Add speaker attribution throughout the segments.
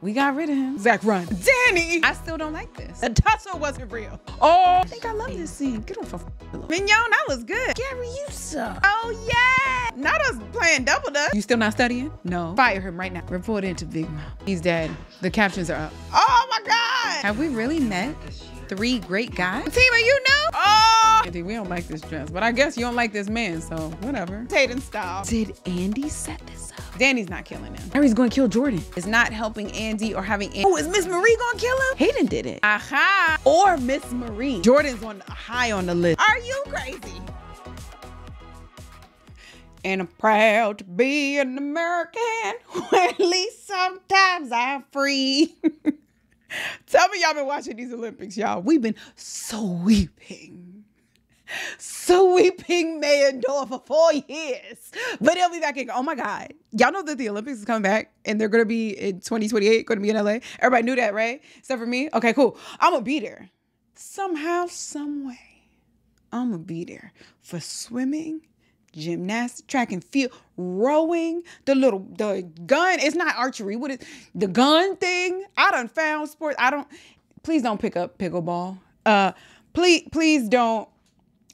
Speaker 1: We got rid of him. Zach, run. Danny! I still don't like this. The tussle wasn't real. Oh, I think I love this scene. Get off of Mignon, that was good. Gary, you suck. Oh, yeah. Not us playing double dutch. You still not studying? No. Fire him right now. Report into Big Mouth. He's dead. The captions are up. Oh, my God. Have we really met 3 great guys? Zatima, you know? Oh. Andy, we don't like this dress, but I guess you don't like this man, so whatever. Tatum style. Did Andy set this up? Danny's not killing him. Harry's gonna kill Jordan. It's not helping Andy or having Andy. Oh, is Miss Marie gonna kill him? Hayden did it. Aha. Or Miss Marie. Jordan's high on the list. Are you crazy? And I'm proud to be an American. At least sometimes I'm free. Tell me y'all been watching these Olympics, y'all. We've been sweeping Mayendorf for 4 years. But they'll be back in. Oh my God. Y'all know that the Olympics is coming back and they're going to be in 2028, going to be in LA. Everybody knew that, right? Except for me. Okay, cool. I'm going to be there. Somehow, some way, I'm going to be there for swimming, gymnastics, track and field, rowing, the gun. It's not archery. What is the gun thing? I done found sports. Please don't pick up pickleball. Please don't.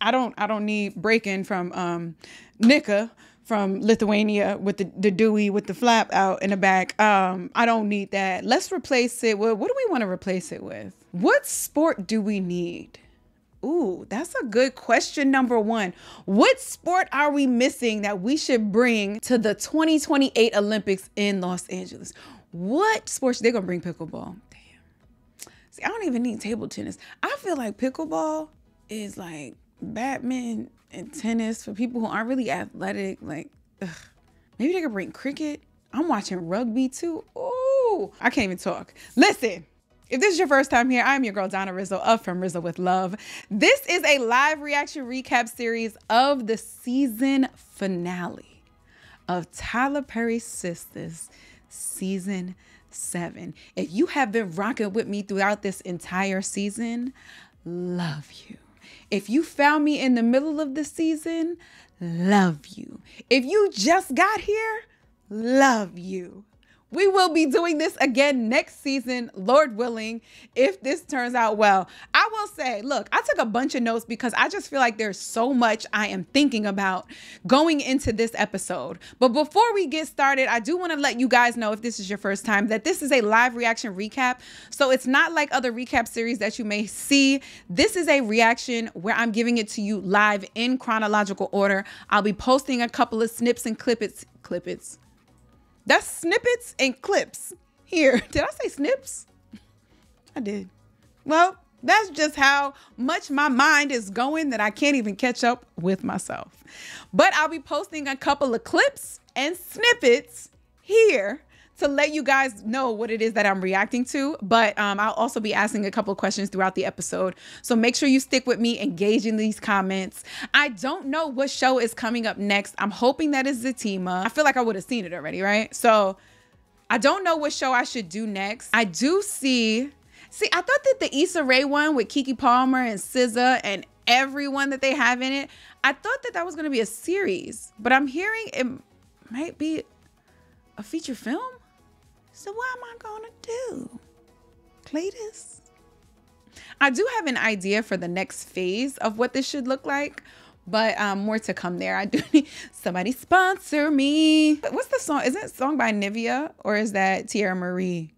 Speaker 1: I don't need breaking from Nika from Lithuania with the Dewey with the flap out in the back. I don't need that. Let's replace it with, what do we want to replace it with? What sport do we need? Ooh, that's a good question. Number 1, what sport are we missing that we should bring to the 2028 Olympics in Los Angeles? What sports? They're going to bring pickleball. Damn. See, I don't even need table tennis. I feel like pickleball is like badminton and tennis for people who aren't really athletic. Like, ugh. Maybe they could bring cricket. I'm watching rugby too. Ooh, I can't even talk. Listen. If this is your first time here, I'm your girl, Donna Rizzo of From Rizzo with Love. This is a live reaction recap series of the season finale of Tyler Perry's Sistas, season 7. If you have been rocking with me throughout this entire season, love you. If you found me in the middle of the season, love you. If you just got here, love you. We will be doing this again next season, Lord willing, if this turns out well. I will say, look, I took a bunch of notes because I just feel like there's so much I am thinking about going into this episode. But before we get started, I do want to let you guys know, if this is your first time, that this is a live reaction recap. So it's not like other recap series that you may see. This is a reaction where I'm giving it to you live in chronological order. I'll be posting a couple of snips and clippets. That's snippets and clips here. Did I say snips? I did. Well, that's just how much my mind is going that I can't even catch up with myself. But I'll be posting a couple of clips and snippets here to let you guys know what it is that I'm reacting to. But I'll also be asking a couple of questions throughout the episode. So make sure you stick with me, engage in these comments. I don't know what show is coming up next. I'm hoping that is Zatima. I feel like I would have seen it already, right? So I don't know what show I should do next. I do see, I thought that the Issa Rae one with Keke Palmer and SZA and everyone that they have in it, I thought that that was going to be a series. But I'm hearing it might be a feature film. So what am I gonna do? Cletus? I do have an idea for the next phase of what this should look like, but more to come there. I do need somebody sponsor me. What's the song? Is it a song by Nivea or is that Tierra Marie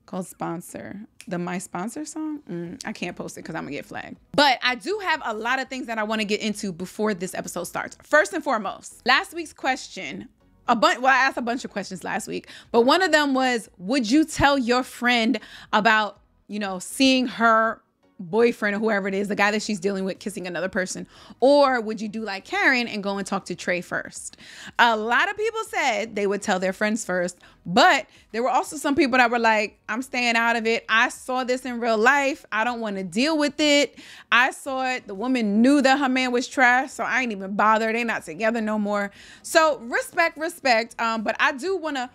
Speaker 1: called Sponsor? The My Sponsor song? I can't post it because I'm gonna get flagged. But I do have a lot of things that I want to get into before this episode starts. First and foremost, last week's question. Well, I asked a bunch of questions last week, but one of them was, would you tell your friend about, you know, seeing her boyfriend or whoever it is, the guy that she's dealing with, kissing another person? Or would you do like Karen and go and talk to Trey first? A lot of people said they would tell their friends first, but there were also some people that were like, I'm staying out of it. I saw this in real life. I don't want to deal with it. I saw it. The woman knew that her man was trash, so I ain't even bother. They're not together no more. So respect. But I do want to,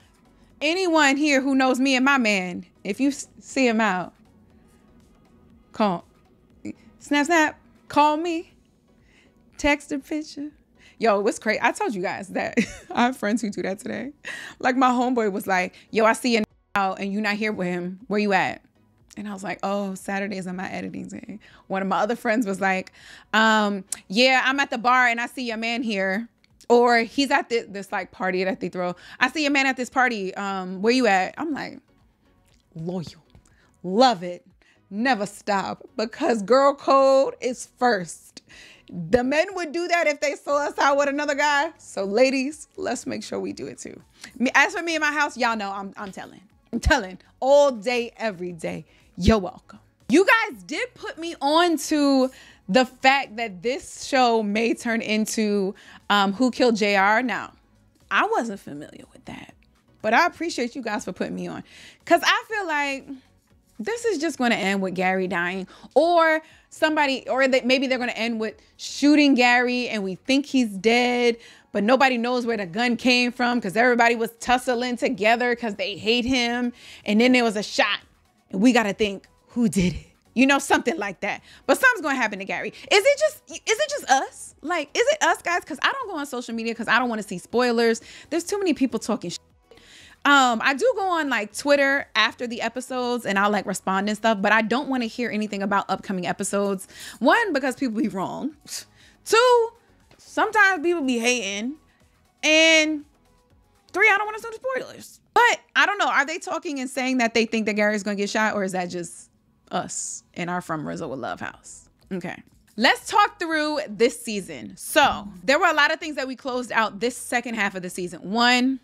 Speaker 1: anyone here who knows me and my man, if you see him out, call, snap, call me, text a picture. Yo, what's crazy? I told you guys that I have friends who do that today. Like my homeboy was like, yo, I see you out and you not here with him, where you at? And I was like, oh, Saturdays are my editing day. One of my other friends was like, yeah, I'm at the bar and I see your man here. Or he's at this like party that they throw. I see your man at this party. Where you at? I'm like, loyal. Love it. Never stop. Because girl code is first. The men would do that if they saw us out with another guy. So ladies, let's make sure we do it too. As for me in my house, y'all know I'm telling. I'm telling all day, every day. You're welcome. You guys did put me on to the fact that this show may turn into Who Killed JR. Now, I wasn't familiar with that, but I appreciate you guys for putting me on, because I feel like this is just going to end with Gary dying, or somebody, or maybe they're going to end with shooting Gary and we think he's dead, but nobody knows where the gun came from because everybody was tussling together because they hate him. And then there was a shot and we got to think, who did it? You know, something like that. But something's going to happen to Gary. Is it just us? Like, is it us, guys? Because I don't go on social media because I don't want to see spoilers. There's too many people talking shit. I do go on like Twitter after the episodes and I'll like respond and stuff, but I don't want to hear anything about upcoming episodes. One, because people be wrong. Two, sometimes people be hating. And three, I don't want to see the spoilers. But I don't know. Are they talking and saying that they think that Gary's going to get shot, or is that just us and our From Rizzo with Love House? Okay. Let's talk through this season. So there were a lot of things that we closed out this second half of the season. One,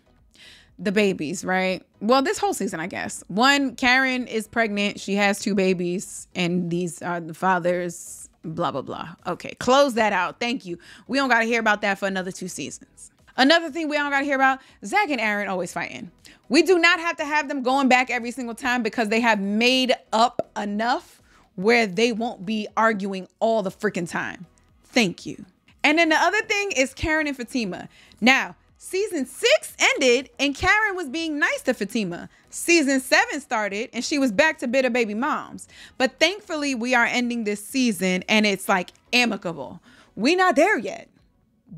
Speaker 1: the babies, right? Well, this whole season, I guess. One, Karen is pregnant. She has 2 babies and these are the fathers, blah, blah, blah. Okay, close that out. Thank you. We don't got to hear about that for another 2 seasons. Another thing we don't got to hear about, Zach and Aaron always fighting. We do not have to have them going back every single time because they have made up enough where they won't be arguing all the freaking time. Thank you. And then the other thing is Karen and Fatima. Now, season 6 ended and Karen was being nice to Fatima. Season 7 started and she was back to bitter baby moms. But thankfully, we are ending this season and it's like amicable. We not there yet,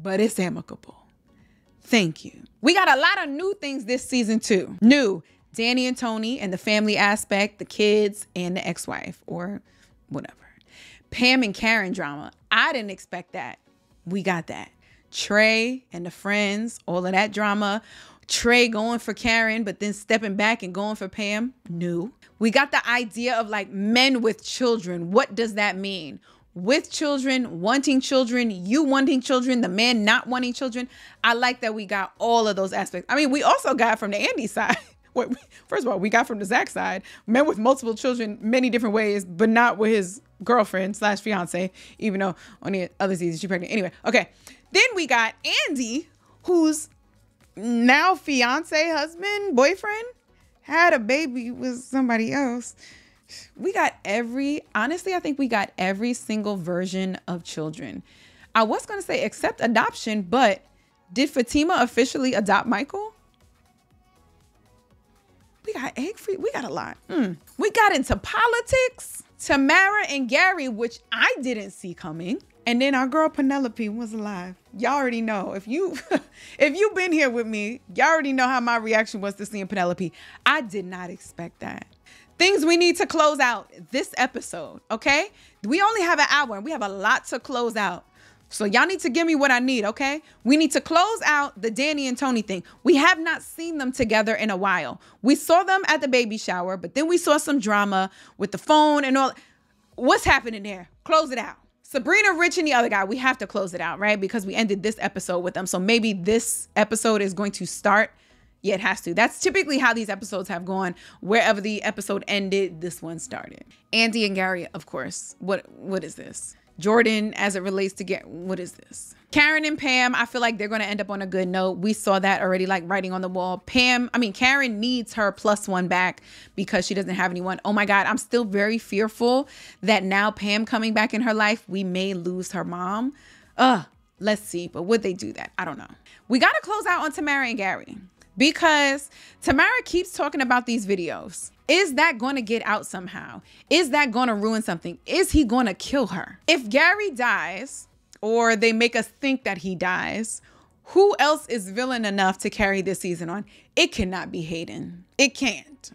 Speaker 1: but it's amicable. Thank you. We got a lot of new things this season too. New, Danny and Tony and the family aspect, the kids and the ex-wife or whatever. Pam and Karen drama. I didn't expect that. We got that. Trey and the friends, all of that drama. Trey going for Karen, but then stepping back and going for Pam. New. We got the idea of like men with children. What does that mean? With children, wanting children, you wanting children, the man not wanting children. I like that we got all of those aspects. I mean, we also got from the Andy side. First of all, we got from the Zach side, men with multiple children, many different ways, but not with his girlfriend / fiance, even though on the other season she's pregnant. Anyway, okay. Then we got Andy, who's now fiance, husband, boyfriend, had a baby with somebody else. We got honestly, I think we got every single version of children. I was going to say except adoption, but did Fatima officially adopt Michael? We got egg free. We got a lot. We got into politics. Tamara and Gary, which I didn't see coming. And then our girl Penelope was alive. Y'all already know. If you've been here with me, y'all already know how my reaction was to seeing Penelope. I did not expect that. Things we need to close out this episode, okay? We only have an hour and we have a lot to close out. So y'all need to give me what I need, okay? We need to close out the Danny and Tony thing. We have not seen them together in a while. We saw them at the baby shower, but then we saw some drama with the phone and all. What's happening there? Close it out. Sabrina, Rich, and the other guy, we have to close it out, right? Because we ended this episode with them. So maybe this episode is going to start. Yeah, it has to. That's typically how these episodes have gone. Wherever the episode ended, this one started. Andy and Gary, of course. What is this? Jordan, as it relates to what is this? Karen and Pam, I feel like they're going to end up on a good note. We saw that already, like writing on the wall. Karen needs her +1 back because she doesn't have anyone. Oh my God, I'm still very fearful that now Pam coming back in her life, we may lose her mom. Let's see. But would they do that? I don't know. We got to close out on Tamara and Gary. Because Tamara keeps talking about these videos. Is that going to get out somehow? Is that going to ruin something? Is he going to kill her? If Gary dies, or they make us think that he dies, who else is villain enough to carry this season on? It cannot be Hayden. It can't.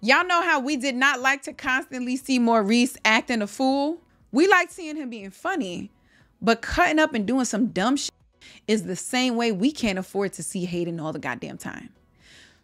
Speaker 1: Y'all know how we did not like to constantly see Maurice acting a fool? We like seeing him being funny, but cutting up and doing some dumb shit is the same way we can't afford to see Hayden all the goddamn time.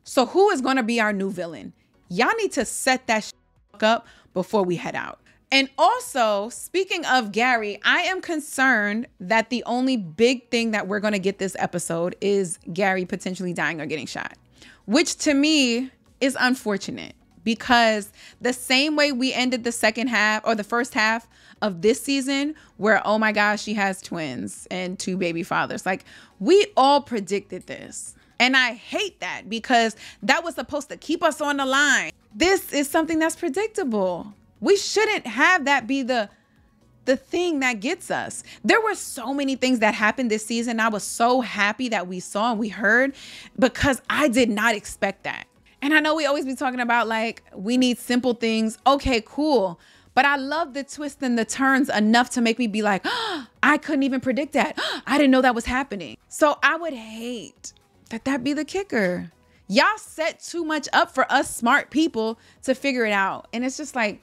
Speaker 1: So who is going to be our new villain? Y'all need to set that shit up before we head out. And also, speaking of Gary, I am concerned that the only big thing that we're going to get this episode is Gary potentially dying or getting shot, which to me is unfortunate because the same way we ended the second half or the first half of this season where, oh my gosh, she has twins and 2 baby fathers. Like, we all predicted this. And I hate that because that was supposed to keep us on the line. This is something that's predictable. We shouldn't have that be the thing that gets us. There were so many things that happened this season. I was so happy that we saw and we heard because I did not expect that. And I know we always be talking about like, we need simple things. Okay, cool. But I love the twists and the turns enough to make me be like, oh, I couldn't even predict that. Oh, I didn't know that was happening. So I would hate that be the kicker. Y'all set too much up for us smart people to figure it out. And it's just like,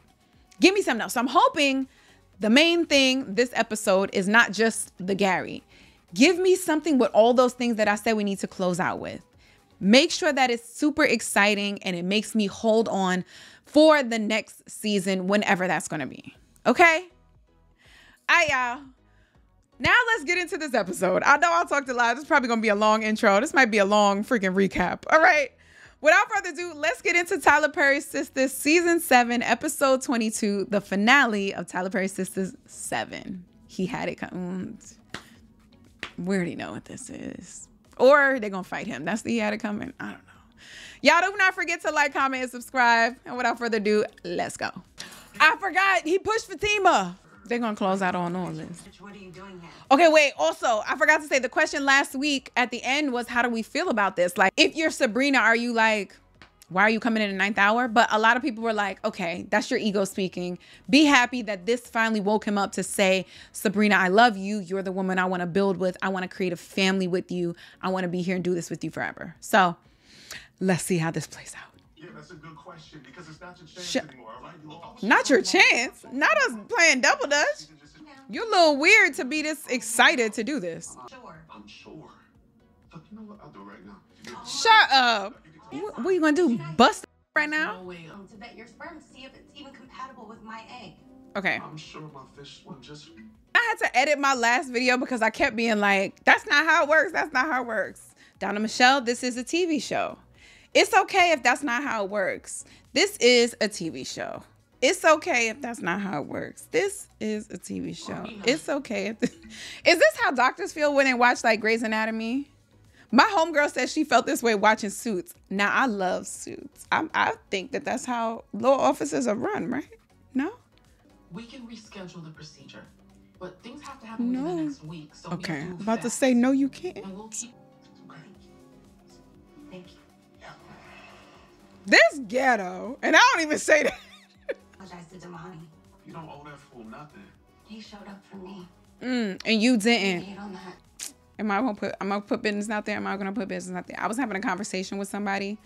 Speaker 1: give me something else. So I'm hoping the main thing this episode is not just the Gary. Give me something with all those things that I said we need to close out with. Make sure that it's super exciting and it makes me hold on for the next season, whenever that's going to be. Okay? Y'all. Now let's get into this episode. I know I talked a lot. This is probably going to be a long intro. This might be a long freaking recap. All right. Without further ado, let's get into Tyler Perry's Sistas Season 7, Episode 22, the finale of Tyler Perry's Sistas 7. He had it coming. We already know what this is. Or they're going to fight him. That's the he had it coming. I don't know. Y'all do not forget to like, comment, and subscribe. And without further ado, let's go. I forgot. He pushed Zatima. They're going to close out on all this.
Speaker 2: What are you doing here?
Speaker 1: Okay, wait. Also, I forgot to say the question last week at the end was, how do we feel about this? Like, if you're Sabrina, are you like, why are you coming in the 9th hour? But a lot of people were like, okay, that's your ego speaking. Be happy that this finally woke him up to say, Sabrina, I love you. You're the woman I want to build with. I want to create a family with you. I want to be here and do this with you forever. So let's see how this plays out.
Speaker 3: Yeah, that's a good question because it's not your chance anymore, all right?
Speaker 1: Not your chance. Not us playing double dutch. You're a little weird to be this excited to do this.
Speaker 3: I'm sure. Look, you know what? I'll do it right now.
Speaker 1: Shut up. What are you going to do? Bust right now?
Speaker 2: To vet your sperm to see if it's even compatible with my egg.
Speaker 1: Okay.
Speaker 3: I'm sure my fish swim just...
Speaker 1: I had to edit my last video because I kept being like, that's not how it works. That's not how it works. Donna Michelle, this is a TV show. It's okay if that's not how it works. This is a TV show. It's okay if that's not how it works. This is a TV show. It's okay if... Is this how doctors feel when they watch like Grey's Anatomy? My homegirl says she felt this way watching Suits. Now, I love Suits. I think that that's how law offices are run, right? No?
Speaker 4: We can reschedule the procedure, but things have to happen within the next week. So
Speaker 1: okay,
Speaker 4: we
Speaker 1: about to say no, you can't.
Speaker 4: And we'll keep...
Speaker 3: Okay.
Speaker 2: Thank you.
Speaker 1: This ghetto, and I don't even say that.
Speaker 2: Apologize to Damani.
Speaker 3: You don't owe that fool nothing.
Speaker 2: He showed up for me.
Speaker 1: And you didn't.
Speaker 2: Hate on that.
Speaker 1: Am I gonna put business out there? Am I gonna put business out there? I was having a conversation with somebody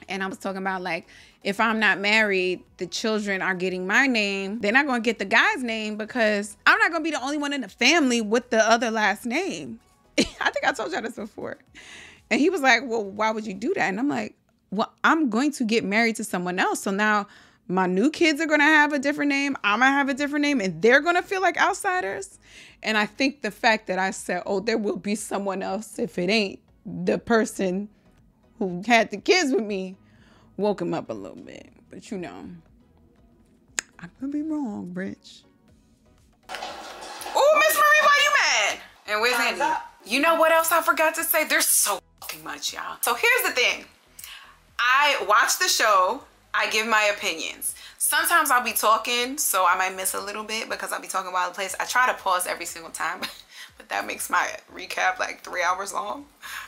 Speaker 1: and I was talking about like, if I'm not married, the children are getting my name. They're not gonna get the guy's name because I'm not gonna be the only one in the family with the other last name. I think I told y'all this before. And he was like, well, why would you do that? And I'm like, well, I'm going to get married to someone else. So now my new kids are going to have a different name. I'm going to have a different name and they're going to feel like outsiders. And I think the fact that I said, oh, there will be someone else if it ain't the person who had the kids with me woke him up a little bit. But you know, I could be wrong, Rich. Oh, Miss Marie, why you mad? And where's Andy? You know what else I forgot to say? There's so fucking much, y'all. So here's the thing. I watch the show. I give my opinions. Sometimes I'll be talking, so I might miss a little bit because I'll be talking about the place. I try to pause every single time, but that makes my recap like 3 hours long.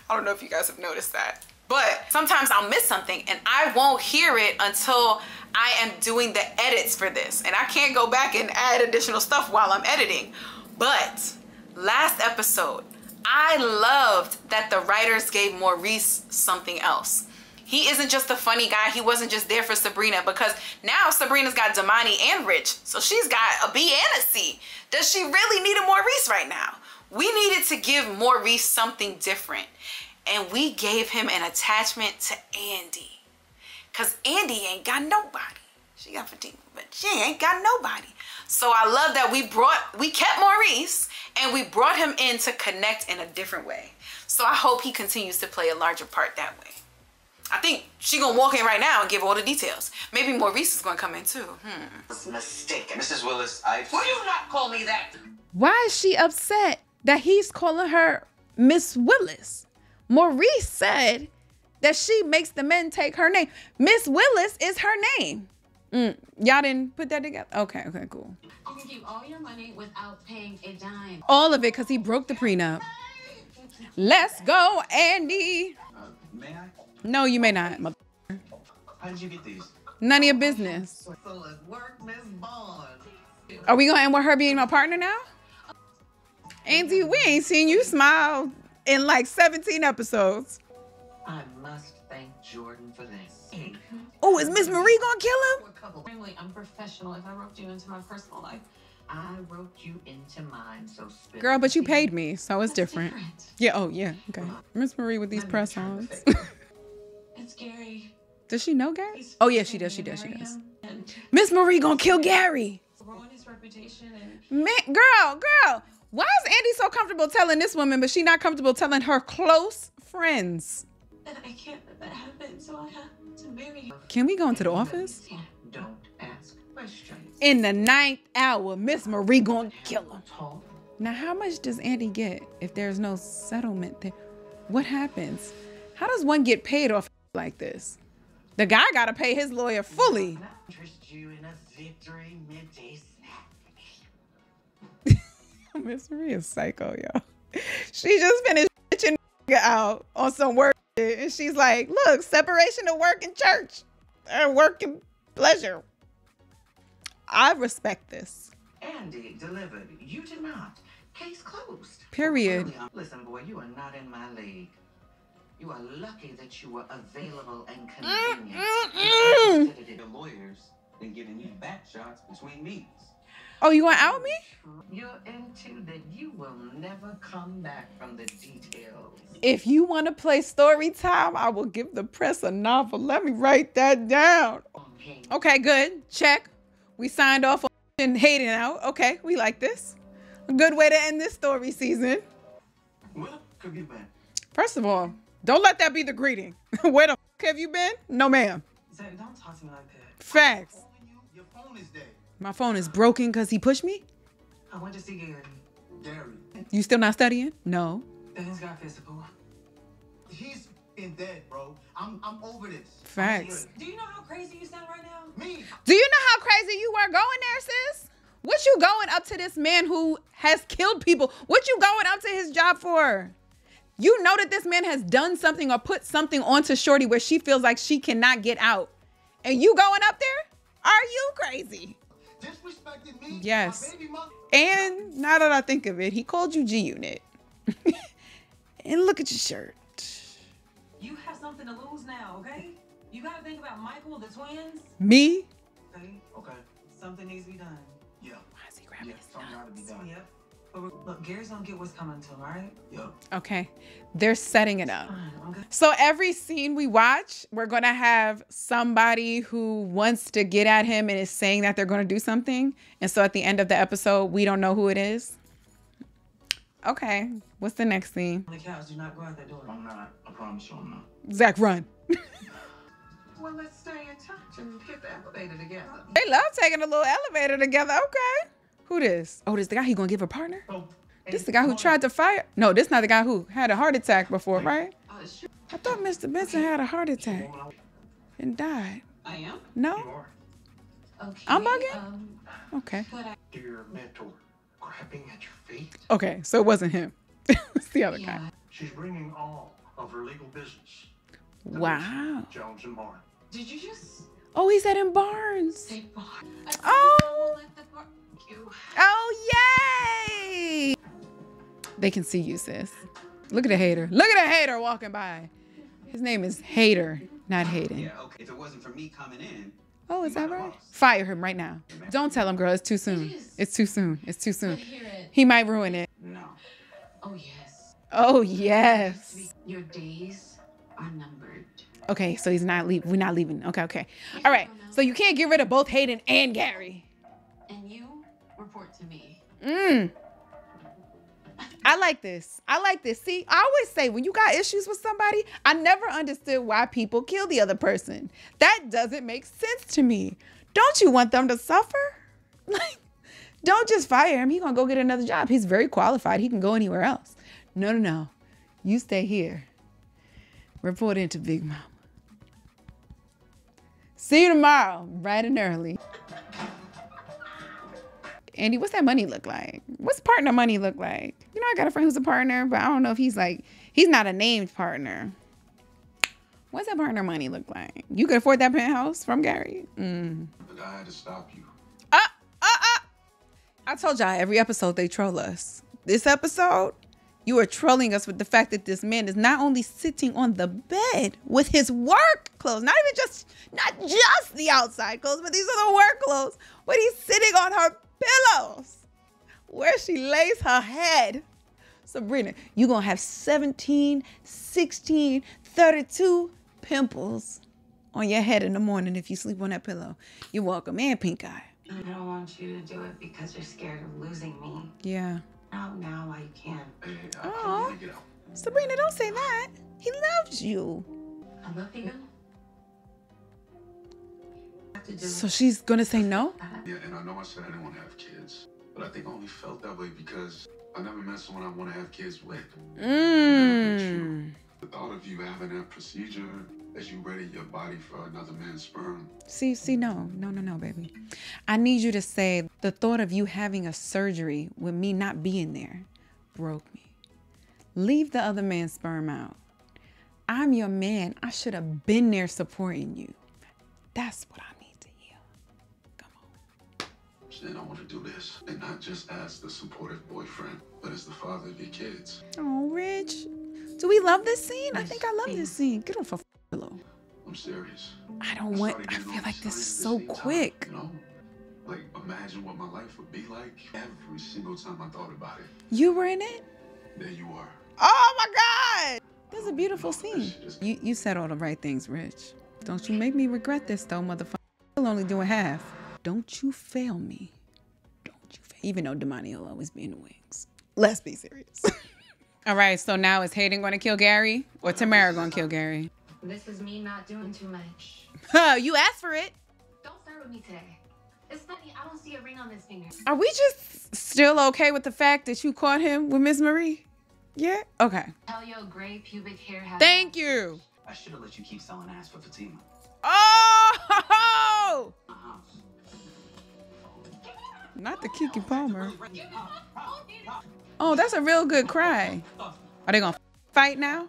Speaker 1: I don't know if you guys have noticed that. But sometimes I'll miss something and I won't hear it until I am doing the edits for this. And I can't go back and add additional stuff while I'm editing. But last episode, I loved that the writers gave Maurice something else. He isn't just a funny guy. He wasn't just there for Sabrina, because now Sabrina's got Damani and Rich. So she's got a B and a C. Does she really need a Maurice right now? We needed to give Maurice something different. And we gave him an attachment to Andy. Because Andy ain't got nobody. She got Fatima, but she ain't got nobody. So I love that we kept Maurice and we brought him in to connect in a different way. So I hope he continues to play a larger part that way. I think she gonna walk in right now and give all the details. Maybe Maurice is gonna come in too.
Speaker 5: It's mistaken.
Speaker 3: Mrs. Willis, I...
Speaker 5: Will you not call me that?
Speaker 1: Why is she upset that he's calling her Miss Willis? Maurice said that she makes the men take her name. Miss Willis is her name. Y'all didn't put that together? Okay, cool.
Speaker 4: You can keep all your money without paying a dime.
Speaker 1: All of it because he broke the prenup. Let's go, Andy.
Speaker 3: May I?
Speaker 1: No, you may not.
Speaker 3: How did you get these?
Speaker 1: None of your business.
Speaker 5: So it worked, Miss Bond.
Speaker 1: Are we going to end with her being my partner now? Andy, we ain't seen you smile in like 17 episodes.
Speaker 5: I must thank Jordan for this.
Speaker 1: Oh, is Miss Marie gonna kill him?
Speaker 4: Extremely unprofessional if I roped you into my personal life.
Speaker 5: I roped you into mine, so spill.
Speaker 1: Girl, but you paid me, so it's
Speaker 4: That's
Speaker 1: different. Yeah, oh yeah, okay. Miss Marie with these press-ons.
Speaker 4: It's Gary.
Speaker 1: Does she know Gary?
Speaker 4: He's
Speaker 1: Oh yeah, she does,
Speaker 4: forcing me to marry him, and
Speaker 1: Miss Marie gonna kill Gary.
Speaker 4: ruin his reputation and
Speaker 1: Man, girl, why is Andy so comfortable telling this woman, but she not comfortable telling her close friends?
Speaker 4: I can't let that happen, so I have to marry him.
Speaker 1: Can we go into the office?
Speaker 5: Don't ask questions.
Speaker 1: In the 9th hour, Miss Marie gonna kill him.
Speaker 5: Talk.
Speaker 1: Now, how much does Andy get if there's no settlement there? What happens? How does one get paid off like this? The guy gotta pay his lawyer fully.
Speaker 5: I interest you in a victory midday snack.
Speaker 1: Miss Marie is psycho, y'all. She just finished bitching out on some work shit, and she's like, look, separation of work and church. Work and pleasure. I respect this.
Speaker 5: Andy delivered. You did not. Case closed.
Speaker 1: Period.
Speaker 5: Listen, boy, you are not in my league. You are lucky that you were available and convenient.
Speaker 3: The lawyers been giving you back shots between meetings.
Speaker 1: Oh, you gonna out me?
Speaker 5: You're into that you will never come back from the details.
Speaker 1: If you want to play story time, I will give the press a novel. Let me write that down. Okay, good. Check. We signed off on hating out. Okay, we like this. A good way to end this story season.
Speaker 3: Where the fuck have you been?
Speaker 1: First of all, don't let that be the greeting. Where the fuck have you been? No, ma'am.
Speaker 4: Zach, don't talk to me like that.
Speaker 1: Facts.
Speaker 3: Your phone is dead.
Speaker 1: My phone is broken because he pushed me?
Speaker 4: I went to see Gary.
Speaker 3: Gary.
Speaker 1: You still not studying? No.
Speaker 4: Things got physical.
Speaker 3: He's in dead, bro. I'm over this.
Speaker 1: Facts.
Speaker 4: Do you know how crazy you sound right now?
Speaker 3: Me?
Speaker 1: Do you know how crazy you were going there, sis? What you going up to this man who has killed people? What you going up to his job for? You know that this man has done something or put something onto Shorty where she feels like she cannot get out. And you going up there? Are you crazy?
Speaker 3: Disrespected me?
Speaker 1: Yes.
Speaker 3: My baby mother?
Speaker 1: And now that I think of it, he called you G-Unit. And look at your shirt.
Speaker 4: You have something to lose now, okay? You gotta think about Michael, the twins.
Speaker 1: Me?
Speaker 4: Okay?
Speaker 3: Okay.
Speaker 4: Something needs to be done.
Speaker 3: Yeah.
Speaker 1: Why is he grabbing
Speaker 3: Yeah,
Speaker 1: his
Speaker 3: something gotta be
Speaker 1: nuts?
Speaker 3: done.
Speaker 4: Yep. But look, Gary's gonna get what's coming to him, alright?
Speaker 3: Yeah.
Speaker 1: Okay. They're setting it up.
Speaker 4: Fine, I'm good.
Speaker 1: So every scene we watch, we're going to have somebody who wants to get at him and is saying that they're going to do something. And so at the end of the episode, we don't know who it is. Okay. What's the next scene?
Speaker 4: On the couch, do not go out that door.
Speaker 3: I'm not. I promise you I'm not.
Speaker 1: Zach, run.
Speaker 5: Well, let's stay in touch and hit the elevator together.
Speaker 1: They love taking a little elevator together. Okay. Who this? Oh, this the guy he going to give a partner?
Speaker 3: Oh,
Speaker 1: This the guy who tried to fire? No, this not the guy who had a heart attack before, right?
Speaker 4: Sure.
Speaker 1: I thought Mr. Benson had a heart attack and died.
Speaker 4: I am?
Speaker 1: No?
Speaker 3: you are.
Speaker 4: Okay.
Speaker 1: I'm bugging? Okay.
Speaker 4: But I,
Speaker 3: Dear mentor, crapping at your feet.
Speaker 1: Okay, so it wasn't him. It's the other guy.
Speaker 4: yeah.
Speaker 3: She's bringing all of her legal business. to
Speaker 1: Wow.
Speaker 3: Jones and Barn.
Speaker 4: Did you just
Speaker 1: Oh, he's at in Barnes.
Speaker 4: say bar?
Speaker 1: Oh.
Speaker 4: Let the bar. You.
Speaker 1: Oh, yay! They can see you, sis. Look at the hater. Look at the hater walking by. His name is Hater, not Hayden.
Speaker 6: Yeah, okay. If it wasn't for me coming in.
Speaker 1: Oh, is
Speaker 6: you
Speaker 1: that
Speaker 6: might have
Speaker 1: right?
Speaker 6: lost.
Speaker 1: Fire him right now. Don't tell him, girl. It's too soon.
Speaker 7: It is.
Speaker 1: It's too soon. It's too soon.
Speaker 7: But hear it.
Speaker 1: He might ruin it.
Speaker 6: No.
Speaker 7: Oh, yes.
Speaker 1: Oh, yes.
Speaker 7: Your days are numbered.
Speaker 1: Okay, so he's not leaving. We're not leaving. Okay, okay. All right. So you can't get rid of both Hayden and Gary.
Speaker 7: And you report to me.
Speaker 1: I like this. I like this. See, I always say when you got issues with somebody, I never understood why people kill the other person. That doesn't make sense to me. Don't you want them to suffer? Like, don't just fire him. He's going to go get another job. He's very qualified. He can go anywhere else. No, no, no. You stay here. Report into Big Mama. See you tomorrow, bright and early. Andy, what's that money look like? What's partner money look like? You know, I got a friend who's a partner, but I don't know if he's not a named partner. What's that partner money look like? You could afford that penthouse from Gary?
Speaker 3: But I had to stop you.
Speaker 1: I told y'all every episode they troll us. This episode, you are trolling us with the fact that this man is not only sitting on the bed with his work clothes, not just the outside clothes, but these are the work clothes, but he's sitting on her pillows where she lays her head. Sabrina, you're going to have 17, 16, 32 pimples on your head in the morning if you sleep on that pillow. You're welcome. And pink eye.
Speaker 7: I don't want you to do it because you're scared of losing me.
Speaker 1: Yeah.
Speaker 7: Now I can.
Speaker 3: Hey, I
Speaker 1: Aw.
Speaker 3: want to get out.
Speaker 1: Sabrina, don't say that. He loves you.
Speaker 7: I love you. Have to do
Speaker 1: So she's going to say no?
Speaker 3: Yeah, and I know I said I didn't want to have kids, but I think I only felt that way because I never met someone I want to have kids with. The thought of you having that procedure as you ready your body for another man's sperm.
Speaker 1: See, no, baby. I need you to say the thought of you having a surgery with me not being there broke me. Leave the other man's sperm out. I'm your man. I should have been there supporting you. That's what I need to hear. Come on.
Speaker 3: Then I want to do this, and not just as the supportive boyfriend, but as the father of your kids.
Speaker 1: Oh, Rich. Do we love this scene? I think I love this scene. Get off a pillow.
Speaker 3: I'm serious.
Speaker 1: I feel like this is so quick.
Speaker 3: You know? Like, imagine what my life would be like every single time I thought about it.
Speaker 1: You were in it?
Speaker 3: There you are.
Speaker 1: Oh my God. That's a beautiful scene. You said all the right things, Rich. Don't you make me regret this though, motherfucker. I'm only doing half. Don't you fail me. Don't you fail. Even though Damani will always be in the wings. Let's be serious. All right, so now is Hayden going to kill Gary or Tamara going to kill Gary?
Speaker 7: This is me not doing too much.
Speaker 1: Huh, you asked for it.
Speaker 7: Don't flirt with me today. It's funny, I don't see a ring on this finger.
Speaker 1: Are we just still okay with the fact that you caught him with Miss Marie? Yeah? Okay.
Speaker 7: Tell your gray pubic hair has...
Speaker 1: Thank you.
Speaker 6: I should have let you keep selling ass for Fatima.
Speaker 1: Oh!
Speaker 6: Uh-huh.
Speaker 1: Not the Kiki Palmer. Oh, that's a real good cry. Are they going to fight now?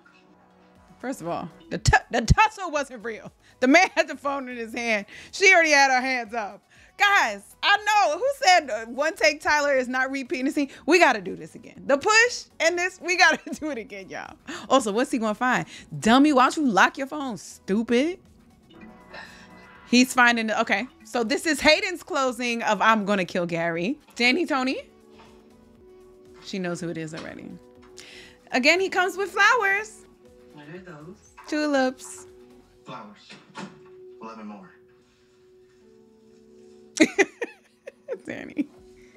Speaker 1: First of all, the tussle wasn't real. The man had the phone in his hand. She already had her hands up. Guys, I know. Who said one take Tyler is not repeating the scene? We got to do this again. The push and this, we got to do it again, y'all. Also, what's he going to find? Dummy, why don't you lock your phone, stupid? He's finding, okay. So this is Hayden's closing of I'm going to kill Gary. Danny, Tony. She knows who it is already. Again, he comes with flowers.
Speaker 5: What are those?
Speaker 1: Tulips.
Speaker 3: Flowers. 11 more.
Speaker 1: Danny.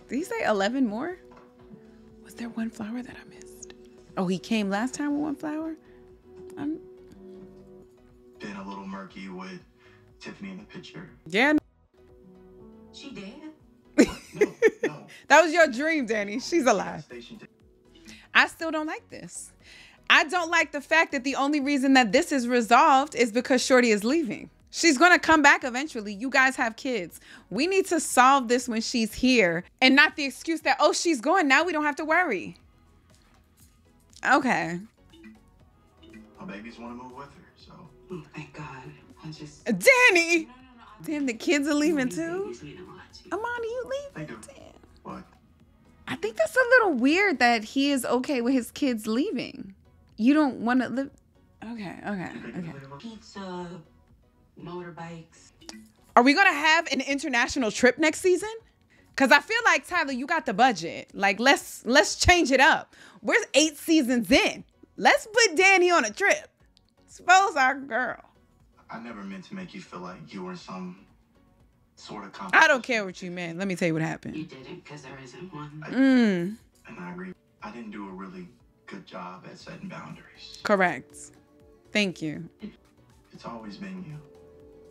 Speaker 1: Did he say 11 more? Was there one flower that I missed? Oh, he came last time with one flower?
Speaker 3: Been a little murky with Tiffany in the picture.
Speaker 1: Yeah.
Speaker 7: She did?
Speaker 3: No.
Speaker 1: That was your dream, Danny. She's alive. I still don't like this. I don't like the fact that the only reason that this is resolved is because Shorty is leaving. She's going to come back eventually. You guys have kids. We need to solve this when she's here and not the excuse that, oh, she's gone. Now we don't have to worry. Okay.
Speaker 3: My babies want to move with her, so.
Speaker 7: Oh, thank God. I just...
Speaker 1: Danny!
Speaker 7: No.
Speaker 1: Damn, the kids are leaving
Speaker 7: These
Speaker 1: too?
Speaker 7: babies mean a lot to you.
Speaker 1: Amani, you
Speaker 3: They
Speaker 1: leaving?
Speaker 3: do.
Speaker 1: Damn.
Speaker 3: What?
Speaker 1: I think that's a little weird that he is okay with his kids leaving. You don't want to live... Okay.
Speaker 7: Pizza,
Speaker 4: motorbikes.
Speaker 1: Are we gonna have an international trip next season? Cause I feel like, Tyler, you got the budget. Like, let's change it up. We're 8 seasons in. Let's put Danny on a trip. Suppose our girl.
Speaker 6: I never meant to make you feel like you were in some sort of competition.
Speaker 1: I don't care what you meant. Let me tell you what
Speaker 4: You
Speaker 1: happened.
Speaker 4: didn't, because there isn't one.
Speaker 1: Mm,
Speaker 6: And I agree. I didn't do a really good job at setting boundaries.
Speaker 1: correct. Thank you.
Speaker 6: It's always been you.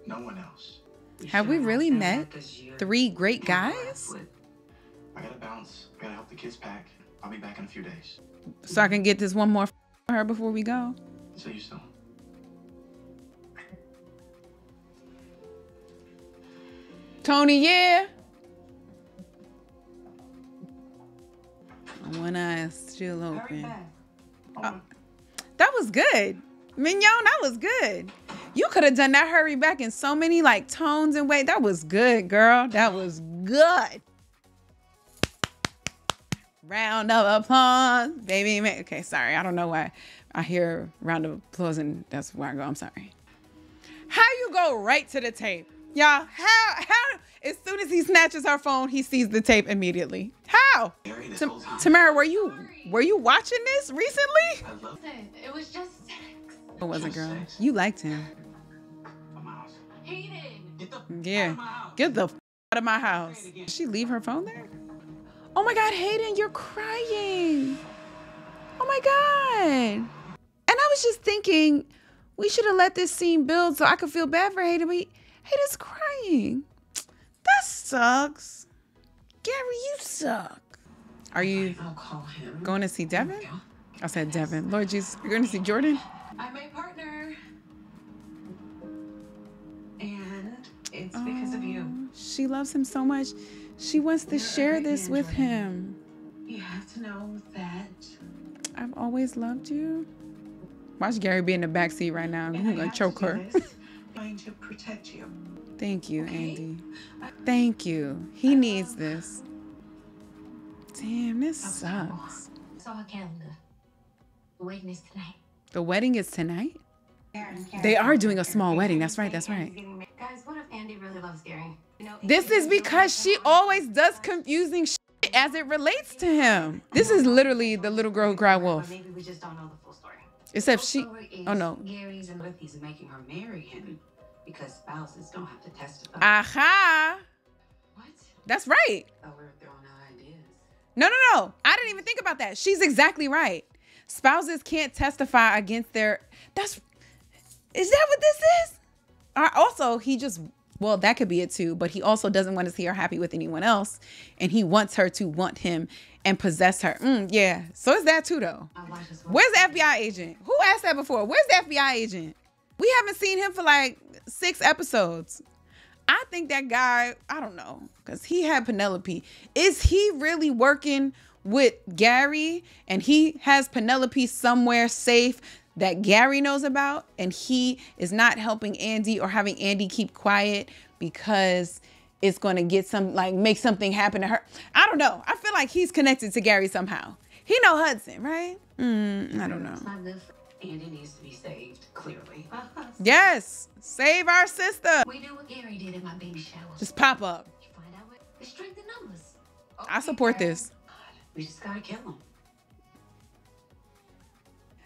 Speaker 6: No one else.
Speaker 1: Have we really met 3 great guys?
Speaker 6: I gotta bounce. I gotta help the kids pack. I'll be back in a few days.
Speaker 1: So I can get this one more for her before we go.
Speaker 6: See you soon.
Speaker 1: Tony, yeah. One eye is still
Speaker 4: Hurry
Speaker 1: open.
Speaker 4: back.
Speaker 1: That was good. Mignon, that was good. You could have done that hurry back in so many like tones and ways. That was good, girl. That was good. Round of applause, baby. Okay, sorry. I don't know why I hear round of applause and that's where I go. I'm sorry. How you go right to the tape? Y'all, how as soon as he snatches her phone, he sees the tape immediately. How? Tamara, were you watching this recently?
Speaker 6: I love
Speaker 7: Listen, it was just sex.
Speaker 1: It wasn't,
Speaker 6: Just
Speaker 1: girl.
Speaker 6: sex.
Speaker 1: You liked him.
Speaker 6: my house.
Speaker 7: Hayden.
Speaker 6: Get the
Speaker 1: Yeah.
Speaker 6: out of my house.
Speaker 1: Get the out of my house. Did she leave her phone there? Oh my God, Hayden, you're crying. Oh my God. And I was just thinking, we should have let this scene build so I could feel bad for Hayden, but Hayden's crying. That sucks. Gary, you suck. Are you
Speaker 4: I'll call him.
Speaker 1: going to see Devin? I said Devin. Lord Jesus, you're going to see Jordan?
Speaker 4: I'm a partner. And it's because of you.
Speaker 1: She loves him so much. She wants to
Speaker 4: You're a
Speaker 1: share
Speaker 4: great
Speaker 1: this
Speaker 4: man,
Speaker 1: with
Speaker 4: Jordan.
Speaker 1: him.
Speaker 4: You have to know that.
Speaker 1: I've always loved you. Watch Gary be in the backseat right now.
Speaker 4: And
Speaker 1: I'm
Speaker 4: I
Speaker 1: going to
Speaker 4: have
Speaker 1: choke
Speaker 4: do
Speaker 1: her.
Speaker 4: this trying to protect you.
Speaker 1: Thank you,
Speaker 4: Okay.
Speaker 1: Andy. Thank you. He needs this. Damn, this sucks.
Speaker 7: Saw a calendar. The wedding is tonight.
Speaker 1: The wedding is tonight? They are doing a small wedding. That's right. That's right.
Speaker 7: Guys, what if Andy really loves Gary? You know,
Speaker 1: This is because she always does confusing shit as it relates to him. This is literally the little girl who cried
Speaker 7: Or
Speaker 1: wolf.
Speaker 7: maybe we just don't know the full story.
Speaker 1: Except
Speaker 7: Full
Speaker 1: she,
Speaker 7: story is
Speaker 1: oh no.
Speaker 7: Gary's and
Speaker 4: What if he's making her marry him? Because spouses don't have to testify.
Speaker 1: Aha.
Speaker 7: what?
Speaker 1: That's right.
Speaker 4: Oh, we're throwing out ideas.
Speaker 1: No. I didn't even think about that. She's exactly right. Spouses can't testify against their, is that what this is? Also, he just, well, that could be it too, but he also doesn't want to see her happy with anyone else. And he wants her to want him and possess her. Yeah. So it's that too, though.
Speaker 7: I watched this one.
Speaker 1: Where's the FBI agent? Who asked that before? Where's the FBI agent? We haven't seen him for like 6 episodes. I think that guy, I don't know, because he had Penelope. Is he really working with Gary and he has Penelope somewhere safe that Gary knows about and he is not helping Andy or having Andy keep quiet because it's going to get make something happen to her? I don't know. I feel like he's connected to Gary somehow. He know Hudson, right? I don't know.
Speaker 7: It's not good for
Speaker 4: Andy needs to be saved, clearly.
Speaker 1: Yes, save our sister.
Speaker 7: We do what Gary did at my baby shower.
Speaker 1: Just pop up.
Speaker 7: You find out what the strength in numbers.
Speaker 1: I support this.
Speaker 4: We just gotta kill him.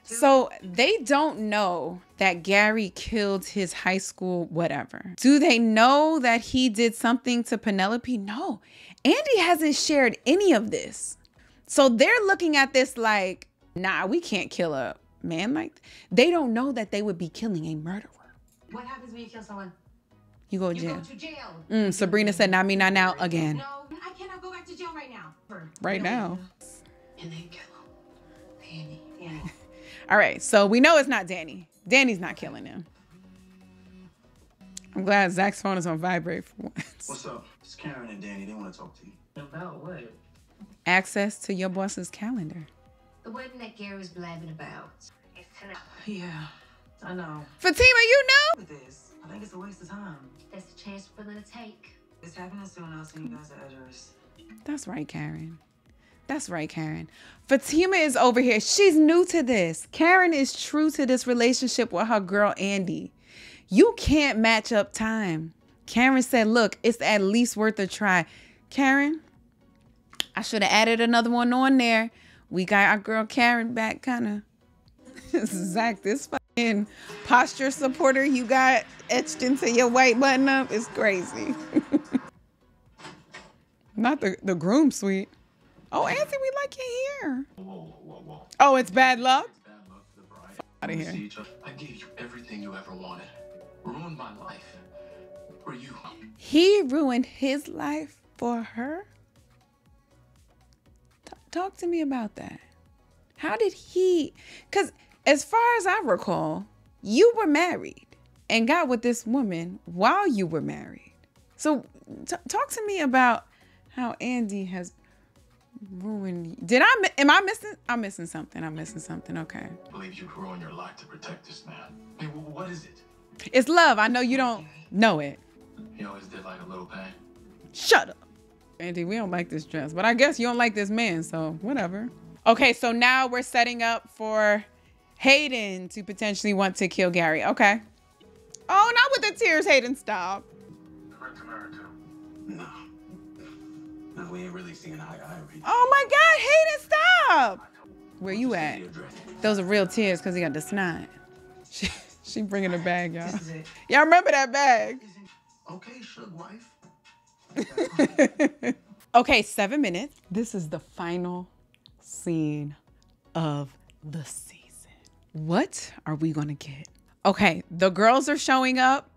Speaker 1: So they don't know that Gary killed his high school whatever. Do they know that he did something to Penelope? No. Andy hasn't shared any of this. So they're looking at this like, nah, we can't kill a man like that. They don't know that they would be killing a murderer.
Speaker 7: What happens when you kill someone?
Speaker 1: You go to
Speaker 7: You
Speaker 1: jail.
Speaker 7: go to jail.
Speaker 1: Sabrina said, not me, not now, again.
Speaker 7: No, I cannot go back to jail right now.
Speaker 1: Right now.
Speaker 4: And then kill him.
Speaker 7: Danny.
Speaker 1: All right, so we know it's not Danny. Danny's not killing him. I'm glad Zach's phone is on vibrate for once.
Speaker 6: What's up? It's Karen and Danny. They want to talk to you.
Speaker 4: About what?
Speaker 1: Access to your boss's calendar.
Speaker 7: The wedding that Gary was blabbing about. It's tonight.
Speaker 4: Yeah, I know.
Speaker 1: Fatima, you know?
Speaker 4: With this, I think it's a waste of time.
Speaker 7: That's the chance we're gonna take.
Speaker 4: It's happening soon. I'll send you guys the address.
Speaker 1: That's right, Karen. That's right, Karen. Fatima is over here. She's new to this. Karen is true to this relationship with her girl, Andy. You can't match up time. Karen said, look, it's at least worth a try. Karen, I should have added another one on there. We got our girl Karen back, kind of. Zach, this fucking posture supporter you got etched into your white button up is crazy. Not the groom suite. Oh, Anthony, we like your hair.
Speaker 3: Whoa.
Speaker 1: Oh, it's bad luck?
Speaker 3: It's bad luck for the bride.
Speaker 1: Out of here.
Speaker 3: I gave you everything you ever wanted. Ruined my life. For you.
Speaker 1: He ruined his life for her? Talk to me about that. How did he... Because as far as I recall, you were married and got with this woman while you were married. So talk to me about how Andy has ruined... Am I missing? I'm missing something. Okay.
Speaker 3: I believe you'd ruin your life to protect this man. Hey, what is it?
Speaker 1: It's love. I know you don't know it.
Speaker 3: He always did like a little pain.
Speaker 1: Shut up. Andy, we don't like this dress, but I guess you don't like this man, so whatever. Okay, so now we're setting up for Hayden to potentially want to kill Gary. Okay. Oh, not with the tears, Hayden, stop.
Speaker 3: We're married too.
Speaker 6: No, we ain't really seeing eye to eye.
Speaker 1: Oh my God, Hayden, stop. Where you at? Those are real tears because he got the snot. She bringing a bag, y'all. Y'all remember that bag?
Speaker 6: Okay, Suge wife.
Speaker 1: Okay, 7 minutes. This is the final scene of the season. What are we gonna get? Okay, the girls are showing up.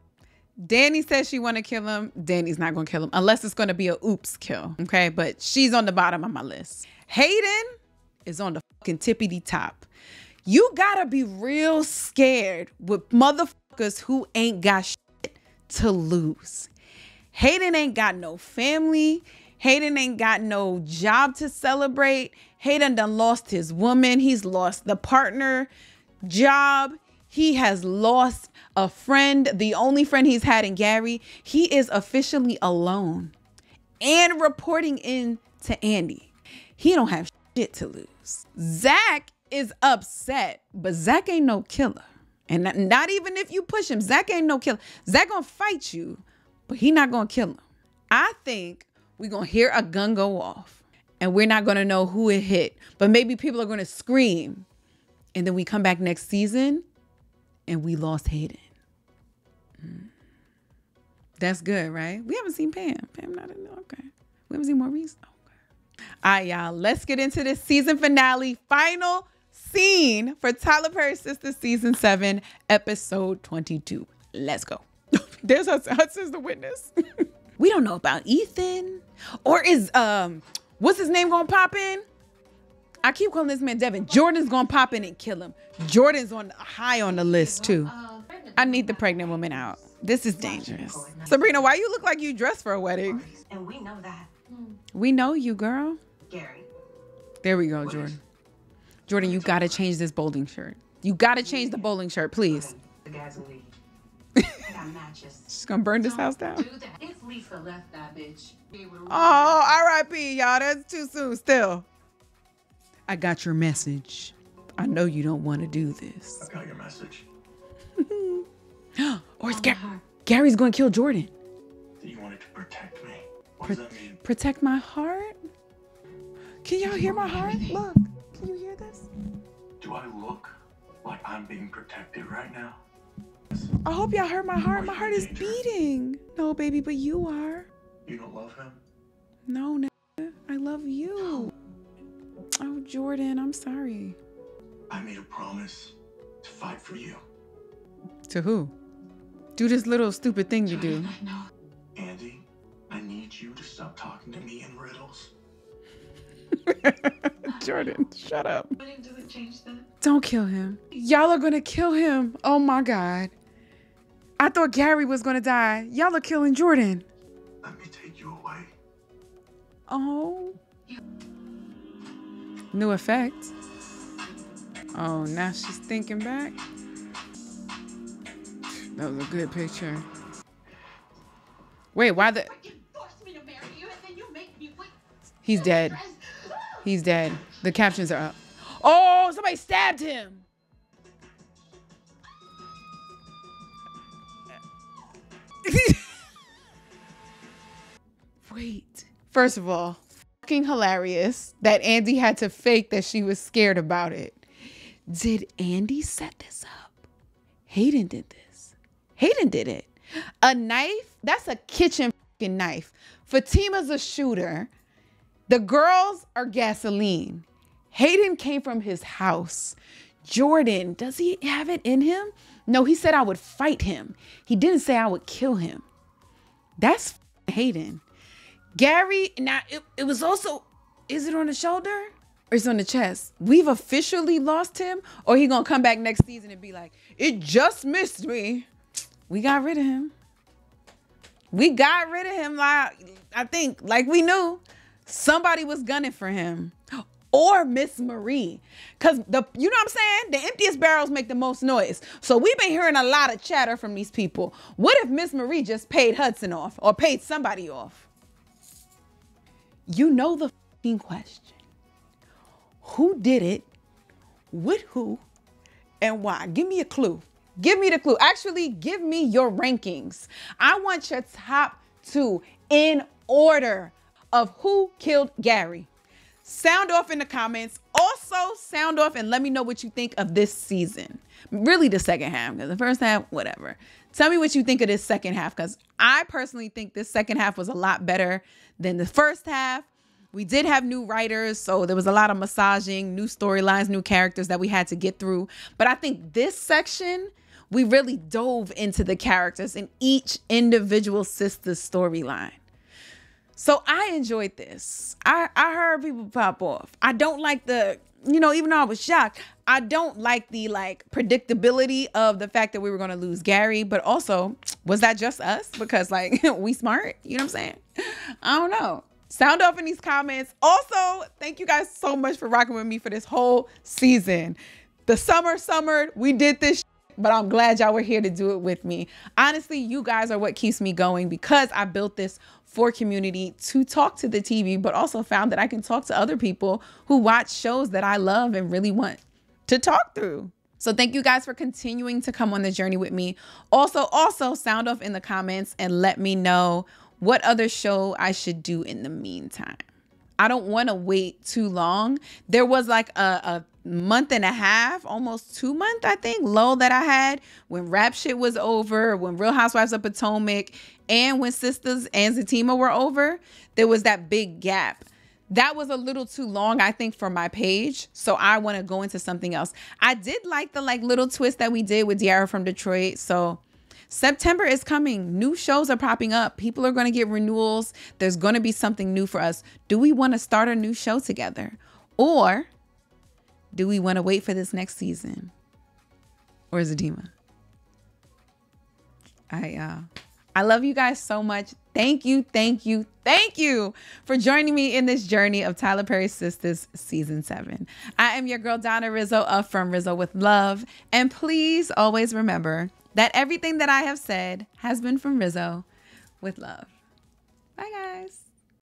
Speaker 1: Danny says she want to kill him. Danny's not gonna kill him unless it's gonna be a oops kill. Okay, but she's on the bottom of my list. Hayden is on the fucking tippity top. You gotta be real scared with motherfuckers who ain't got shit to lose. Hayden ain't got no family. Hayden ain't got no job to celebrate. Hayden done lost his woman. He's lost the partner job. He has lost a friend, the only friend he's had in Gary. He is officially alone and reporting in to Andy. He don't have shit to lose. Zach is upset, but Zach ain't no killer. And not even if you push him, Zach ain't no killer. Zach gonna fight you, but he not gonna kill him. I think we're gonna hear a gun go off and we're not gonna know who it hit, but maybe people are gonna scream. And then we come back next season and we lost Hayden. That's good, right? We haven't seen Pam. Pam not in there. Okay. We haven't seen Maurice. Okay. All right, y'all. Let's get into this season finale. Final scene for Tyler Perry Sistas season 7, episode 22. Let's go. There's Hudson's the witness. We don't know about Ethan. Or is what's his name gonna pop in? I keep calling this man Devin. Jordan's gonna pop in and kill him. Jordan's high on the list too. I need the pregnant woman out. This is dangerous. Sabrina, why you look like you dressed for a wedding?
Speaker 2: And we know that.
Speaker 1: We know you, girl.
Speaker 2: Gary.
Speaker 1: There we go, Jordan. Jordan, you gotta change this bowling shirt. You gotta change the bowling shirt, please.
Speaker 2: The guys will leave. I got matches.
Speaker 1: She's gonna burn this house down.
Speaker 7: Do that. If Lisa left that bitch, we would.
Speaker 1: Oh, R.I.P. y'all. That's too soon still. I got your message. I know you don't want to do this.
Speaker 6: I got your message.
Speaker 1: Or it's Gary's going to kill Jordan.
Speaker 6: You wanted to protect me. What does that mean?
Speaker 1: Protect my heart? Can y'all hear my heart? Look. Can you hear this?
Speaker 6: Do I look like I'm being protected right now?
Speaker 1: I hope y'all heard my heart. My heart is beating. No, baby, but you are.
Speaker 6: You don't love him?
Speaker 1: No, nigga. I love you. Oh, Jordan, I'm sorry.
Speaker 6: I made a promise to fight for you.
Speaker 1: To who? Do this little stupid thing you do.
Speaker 6: Andy, I need you to stop talking to me in riddles.
Speaker 1: Jordan, shut up.
Speaker 7: Does it change that?
Speaker 1: Don't kill him. Y'all are gonna kill him. Oh my God. I thought Gary was gonna die. Y'all are killing Jordan.
Speaker 6: Let me take you away.
Speaker 1: Oh. New effect. Oh, now she's thinking back. That was a good picture. Wait, why the...
Speaker 7: You forced me to marry you and then you make me wait.
Speaker 1: He's dead. He's dead. The captions are up. Oh, somebody stabbed him. First of all, fucking hilarious that Andy had to fake that she was scared about it. Did Andy set this up? Hayden did this. Hayden did it. A knife? That's a kitchen fucking knife. Fatima's a shooter. The girls are gasoline. Hayden came from his house. Jordan, does he have it in him? No, he said I would fight him. He didn't say I would kill him. That's Hayden. Gary, now it was also, is it on the shoulder or is it on the chest? We've officially lost him, or he gonna come back next season and be like, it just missed me. We got rid of him. We got rid of him. Like, I think, like we knew somebody was gunning for him. Or Miss Marie. Because you know what I'm saying? The emptiest barrels make the most noise. So we've been hearing a lot of chatter from these people. What if Miss Marie just paid Hudson off or paid somebody off? You know the fucking question. Who did it? With who? And why? Give me a clue. Give me the clue. Actually, give me your rankings. I want your top 2 in order of who killed Gary. Sound off in the comments. Also, sound off and let me know what you think of this season. Really the second half, because the first half, whatever. Tell me what you think of this second half, because I personally think this second half was a lot better than the first half. We did have new writers, so there was a lot of massaging, new storylines, new characters that we had to get through. But I think this section, we really dove into the characters in each individual sister's storyline. So I enjoyed this. I heard people pop off. I don't like the, even though I was shocked, I don't like the predictability of the fact that we were going to lose Gary. But also, was that just us? Because we smart, you know what I'm saying? I don't know. Sound off in these comments. Also, thank you guys so much for rocking with me for this whole season. The summer, we did this, but I'm glad y'all were here to do it with me. Honestly, you guys are what keeps me going, because I built this for community to talk to the TV, but also found that I can talk to other people who watch shows that I love and really want to talk through. So thank you guys for continuing to come on the journey with me. Also sound off in the comments and let me know what other show I should do in the meantime. I don't want to wait too long. There was a month and a half, almost 2 months, I think, lull that I had when Rap Shit was over, when Real Housewives of Potomac, and when Sistas and Zatima were over. There was that big gap. That was a little too long, I think, for my page. So I want to go into something else. I did like the little twist that we did with Diarra from Detroit. So September is coming. New shows are popping up. People are going to get renewals. There's going to be something new for us. Do we want to start a new show together? Or do we want to wait for this next season? Or Zatima? I love you guys so much. Thank you for joining me in this journey of Tyler Perry's Sistas Season 7. I am your girl, Donna Rizzo of From Rizzo with Love. And please always remember that everything that I have said has been from Rizzo with love. Bye, guys.